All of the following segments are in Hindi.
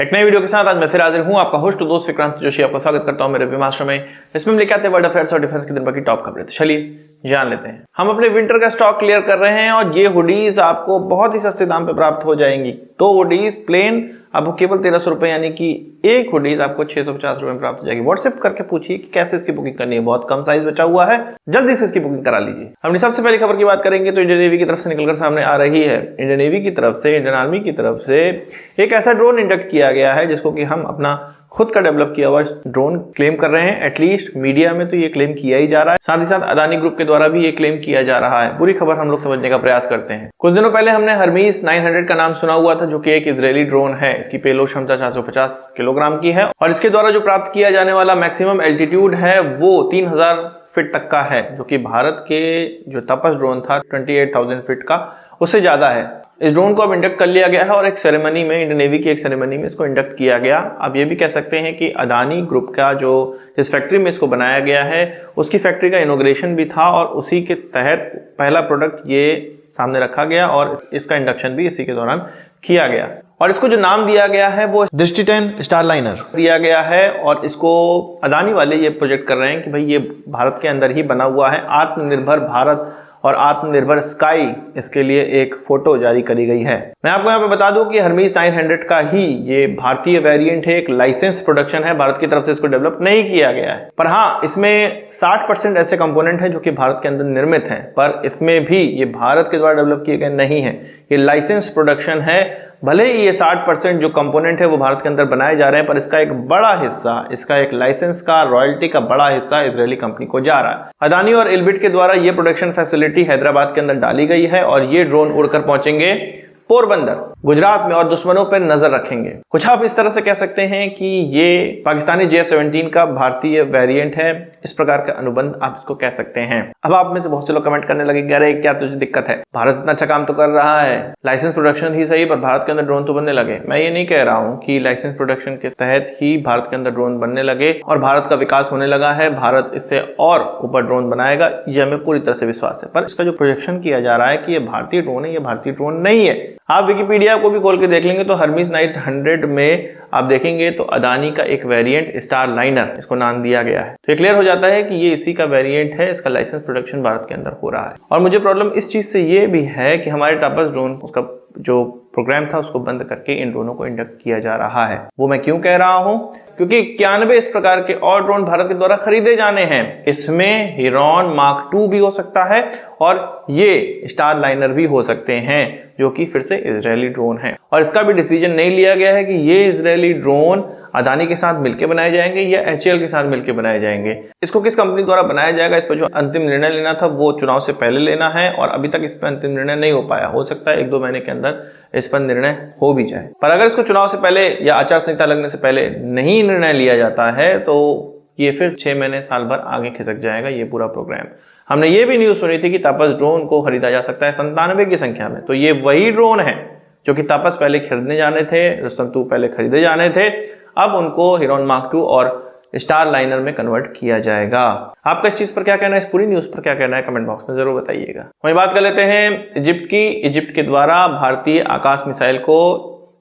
एक नई वीडियो के साथ आज मैं फिर हाजिर हूं, आपका होस्ट दोस्त विक्रांत जोशी आपका स्वागत करता हूं मेरे विमाश्रम में। इसमें हम लेके आते हैं वर्ल्ड अफेयर्स और डिफेंस की दिन भर की टॉप खबरें। तो चलिए जान लेते हैं। हम अपने विंटर का स्टॉक क्लियर कर रहे हैं और ये हुडीज आपको बहुत ही सस्ते दाम पे प्राप्त हो जाएंगी। दो हुडीज प्लेन आपको केवल 1300 रुपए, यानी कि एक हुडीज आपको 650 रुपए में प्राप्त हो जाएगी। व्हाट्सएप करके पूछिए कि कैसे इसकी बुकिंग करनी है, बहुत कम साइज बचा हुआ है, जल्दी से इसकी बुकिंग करा लीजिए। अपनी सबसे पहली खबर की बात करेंगे तो इंडियन नेवी की तरफ से निकलकर सामने आ रही है। इंडियन नेवी की तरफ से, इंडियन आर्मी की तरफ से एक ऐसा ड्रोन इंडक्ट किया गया है जिसको कि हम अपना खुद का डेवलप किया हुआ ड्रोन क्लेम कर रहे हैं। एटलीस्ट मीडिया में तो ये क्लेम किया ही जा रहा है, साथ ही साथ अदानी ग्रुप के द्वारा भी ये क्लेम किया जा रहा है। पूरी खबर हम लोग समझने का प्रयास करते हैं। कुछ दिनों पहले हमने हर्मीस 900 का नाम सुना हुआ था, जो कि एक इजरायली ड्रोन है। इसकी पेलोड क्षमता 450 किलोग्राम की है और इसके द्वारा जो प्राप्त किया जाने वाला मैक्सिमम एल्टीट्यूड है वो 3000 फीट तक का है, जो कि भारत के जो तपस ड्रोन था 28,000 फीट का, उससे ज्यादा है। इस ड्रोन को अब इंडक्ट कर लिया गया है और एक सेरेमनी में, इंडियन नेवी की एक सेरेमनी में इसको इंडक्ट किया गया। आप ये भी कह सकते हैं कि अदानी ग्रुप का जो जिस फैक्ट्री में इसको बनाया गया है उसकी फैक्ट्री का इनॉग्रेशन भी था और उसी के तहत पहला प्रोडक्ट ये सामने रखा गया और इसका इंडक्शन भी इसी के दौरान किया गया। और इसको जो नाम दिया गया है वो दृष्टि 10 स्टारलाइनर दिया गया है और इसको अदानी वाले ये प्रोजेक्ट कर रहे हैं कि भाई ये भारत के अंदर ही बना हुआ है। आत्मनिर्भर भारत और आत्मनिर्भर स्काई, इसके लिए एक फोटो जारी करी गई है। मैं आपको यहाँ पे बता दूं कि हर्मीस 900 का ही ये भारतीय वेरिएंट है, एक लाइसेंस प्रोडक्शन है, भारत की तरफ से इसको डेवलप नहीं किया गया है। पर हाँ, इसमें 60% ऐसे कंपोनेंट हैं जो कि भारत के अंदर निर्मित हैं, पर इसमें भी ये भारत के द्वारा डेवलप किए गए नहीं है, ये लाइसेंस प्रोडक्शन है। भले ही ये 60% जो कंपोनेंट है वो भारत के अंदर बनाए जा रहे हैं, पर इसका एक बड़ा हिस्सा, इसका एक लाइसेंस का, रॉयल्टी का बड़ा हिस्सा इजरायली कंपनी को जा रहा है। अदानी और एल्बिट के द्वारा ये प्रोडक्शन फैसिलिटी हैदराबाद के अंदर डाली गई है और ये ड्रोन उड़कर पहुंचेंगे पोरबंदर, गुजरात में और दुश्मनों पर नजर रखेंगे। कुछ आप इस तरह से कह सकते हैं कि ये पाकिस्तानी JF-17 का भारतीय वेरिएंट है, इस प्रकार का अनुबंध आप इसको कह सकते हैं। अब आप में से बहुत से लोग कमेंट करने लगे, अरे क्या तुझे दिक्कत है, भारत इतना अच्छा काम तो कर रहा है, लाइसेंस प्रोडक्शन ही सही, पर भारत के अंदर ड्रोन तो बनने लगे। मैं ये नहीं कह रहा हूँ कि लाइसेंस प्रोडक्शन के तहत ही भारत के अंदर ड्रोन बनने लगे और भारत का विकास होने लगा है, भारत इससे और ऊपर ड्रोन बनाएगा, ये हमें पूरी तरह से विश्वास है। पर इसका जो प्रोजेक्शन किया जा रहा है कि ये भारतीय ड्रोन है, ये भारतीय ड्रोन नहीं है। आप विकिपीडिया को भी खोल के देख लेंगे तो हर्मीस 900 में आप देखेंगे तो अदानी का एक वेरिएंट स्टारलाइनर इसको नाम दिया गया है। तो ये क्लियर हो जाता है कि ये इसी का वेरिएंट है, इसका लाइसेंस प्रोडक्शन भारत के अंदर हो रहा है। और मुझे प्रॉब्लम इस चीज से ये भी है कि हमारे टापस ड्रोन, उसका जो प्रोग्राम था उसको बंद करके इन ड्रोनों को इंडक्ट किया जा रहा है। वो मैं क्यों कह रहा हूं, क्योंकि 91 इस प्रकार के और ड्रोन भारत के द्वारा खरीदे जाने हैं। इसमें हिरॉन मार्क 2 भी हो सकता है और ये स्टारलाइनर भी हो सकते हैं, जो कि फिर से इजरायली ड्रोन है। और इसका भी डिसीजन नहीं लिया गया है कि ये इजरायली ड्रोन अदानी के साथ मिलकर बनाए जाएंगे या HAL के साथ मिलकर बनाए जाएंगे। इसको किस कंपनी द्वारा बनाया जाएगा, इस पर जो अंतिम निर्णय लेना था वो चुनाव से पहले लेना है और अभी तक इस पर अंतिम निर्णय नहीं हो पाया। हो सकता है 1-2 महीने के अंदर इस पर निर्णय हो भी जाए। पर अगर इसको चुनाव से पहले या आचार संहिता लगने से पहले नहीं निर्णय लिया जाता है तो ये फिर 6 महीने साल भर आगे खिसक जाएगा ये पूरा प्रोग्राम। हमने ये भी न्यूज सुनी थी कि तापस ड्रोन को खरीदा जा सकता है 97 की संख्या में। तो ये वही ड्रोन है जो कि तापस पहले खरीदने जाने थे, रुस्तम 2 पहले खरीदे जाने थे, अब उनको हिरॉन मार्क 2 और स्टारलाइनर में कन्वर्ट किया जाएगा। आपका इस चीज पर क्या कहना है, इस पूरी न्यूज पर क्या कहना है, कमेंट बॉक्स में जरूर बताइएगा। वही बात कर लेते हैं इजिप्ट की। इजिप्ट के द्वारा भारतीय आकाश मिसाइल को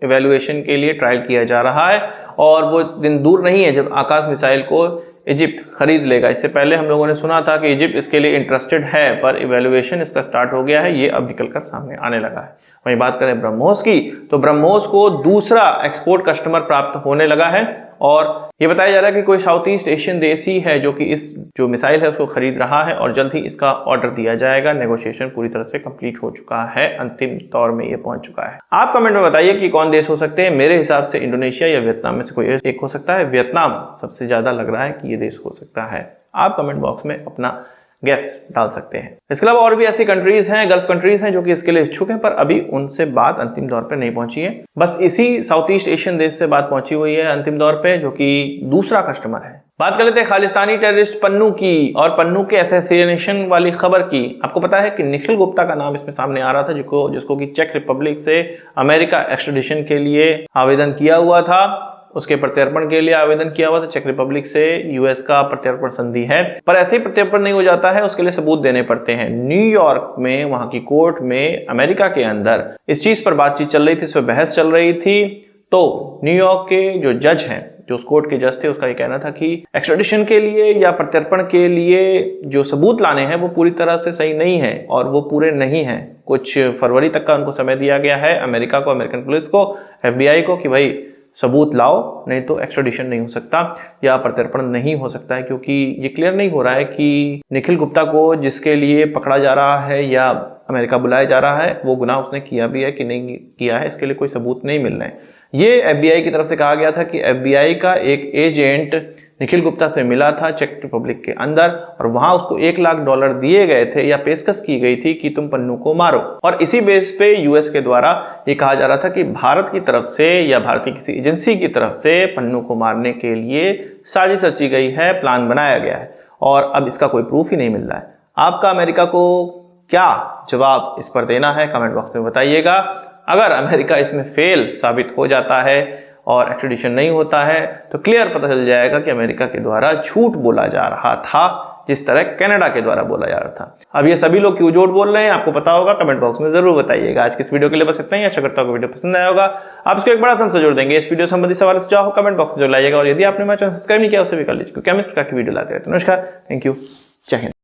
इवैल्यूएशन के लिए ट्रायल किया जा रहा है और वो दिन दूर नहीं है जब आकाश मिसाइल को इजिप्ट खरीद लेगा। इससे पहले हम लोगों ने सुना था कि इजिप्ट इसके लिए इंटरेस्टेड है, पर इवैल्यूएशन इसका स्टार्ट हो गया है, ये अब निकलकर सामने आने लगा है। वहीं बात करें ब्रह्मोस की, तो ब्रह्मोस को दूसरा एक्सपोर्ट कस्टमर प्राप्त होने लगा है और ये बताया जा रहा है कि कोई साउथ ईस्ट एशियन देश ही है जो कि इस जो मिसाइल है उसको खरीद रहा है और जल्द ही इसका ऑर्डर दिया जाएगा। नेगोशिएशन पूरी तरह से कंप्लीट हो चुका है, अंतिम दौर में ये पहुंच चुका है। आप कमेंट में बताइए कि कौन देश हो सकते हैं। मेरे हिसाब से इंडोनेशिया या वियतनाम में से कोई एक हो सकता है। वियतनाम सबसे ज्यादा लग रहा है कि ये देश हो सकता है। आप कमेंट बॉक्स में अपना गैस डाल सकते हैं। इसके अलावा और भी ऐसी कंट्रीज हैं, गल्फ कंट्रीज हैं जो कि इसके लिए इच्छुक हैं, पर अभी उनसे बात अंतिम दौर पे नहीं पहुंची है। बस इसी साउथ ईस्ट एशियन देश से बात पहुंची हुई है अंतिम दौर पे, जो कि दूसरा कस्टमर है। बात कर लेते हैं खालिस्तानी टेररिस्ट पन्नू की और पन्नू के असैसिनेशन वाली खबर की। आपको पता है कि निखिल गुप्ता का नाम इसमें सामने आ रहा था, जिसको कि चेक रिपब्लिक से अमेरिका एक्सट्रेडिशन के लिए आवेदन किया हुआ था। उसके प्रत्यर्पण के लिए आवेदन किया हुआ था। चेक रिपब्लिक से यूएस का प्रत्यर्पण संधि है, पर ऐसे ही प्रत्यर्पण नहीं हो जाता है, उसके लिए सबूत देने पड़ते हैं। न्यूयॉर्क में वहां की कोर्ट में अमेरिका के अंदर इस चीज पर बातचीत चल रही थी, इस पर बहस चल रही थी। तो न्यूयॉर्क के जो जज हैं, जो उस कोर्ट के जज थे, उसका ये कहना था कि एक्स्ट्राडिशन के लिए या प्रत्यर्पण के लिए जो सबूत लाने हैं वो पूरी तरह से सही नहीं है और वो पूरे नहीं हैं। कुछ फरवरी तक का उनको समय दिया गया है, अमेरिका को, अमेरिकन पुलिस को, FBI को, कि भाई सबूत लाओ, नहीं तो एक्स्ट्राडिशन नहीं हो सकता या प्रत्यर्पण नहीं हो सकता है। क्योंकि ये क्लियर नहीं हो रहा है कि निखिल गुप्ता को जिसके लिए पकड़ा जा रहा है या अमेरिका बुलाया जा रहा है वो गुनाह उसने किया भी है कि नहीं किया है, इसके लिए कोई सबूत नहीं मिल रहे हैं। ये FBI की तरफ से कहा गया था कि FBI का एक एजेंट निखिल गुप्ता से मिला था चेक रिपब्लिक के अंदर और वहां उसको $1 लाख दिए गए थे या पेशकश की गई थी कि तुम पन्नू को मारो। और इसी बेस पे US के द्वारा ये कहा जा रहा था कि भारत की तरफ से या भारतीय किसी एजेंसी की तरफ से पन्नू को मारने के लिए साजिश रची गई है, प्लान बनाया गया है और अब इसका कोई प्रूफ ही नहीं मिल रहा है। आपका अमेरिका को क्या जवाब इस पर देना है, कमेंट बॉक्स में बताइएगा। अगर अमेरिका इसमें फेल साबित हो जाता है और एक्स्ट्रेडिशन नहीं होता है तो क्लियर पता चल जाएगा कि अमेरिका के द्वारा झूठ बोला जा रहा था, जिस तरह कनाडा के द्वारा बोला जा रहा था। अब ये सभी लोग क्यों झूठ बोल रहे हैं आपको पता होगा, कमेंट बॉक्स में जरूर बताइएगा। आज की इस वीडियो के लिए बस इतना ही। आशा करता हूँ वीडियो पसंद आया होगा। आप इसको एक बड़ा थम्स अप जरूर देंगे। इस वीडियो संबंधी सवाल सुझाव कमेंट बॉक्स में जरूर लाइएगा और यदि आपने मेरा चैनल सब्सक्राइब नहीं किया उसे भी कर लीजिए क्योंकि हम इस प्रकार की वीडियो लाते रहते हैं। नमस्कार, थैंक यू, जय हिंद।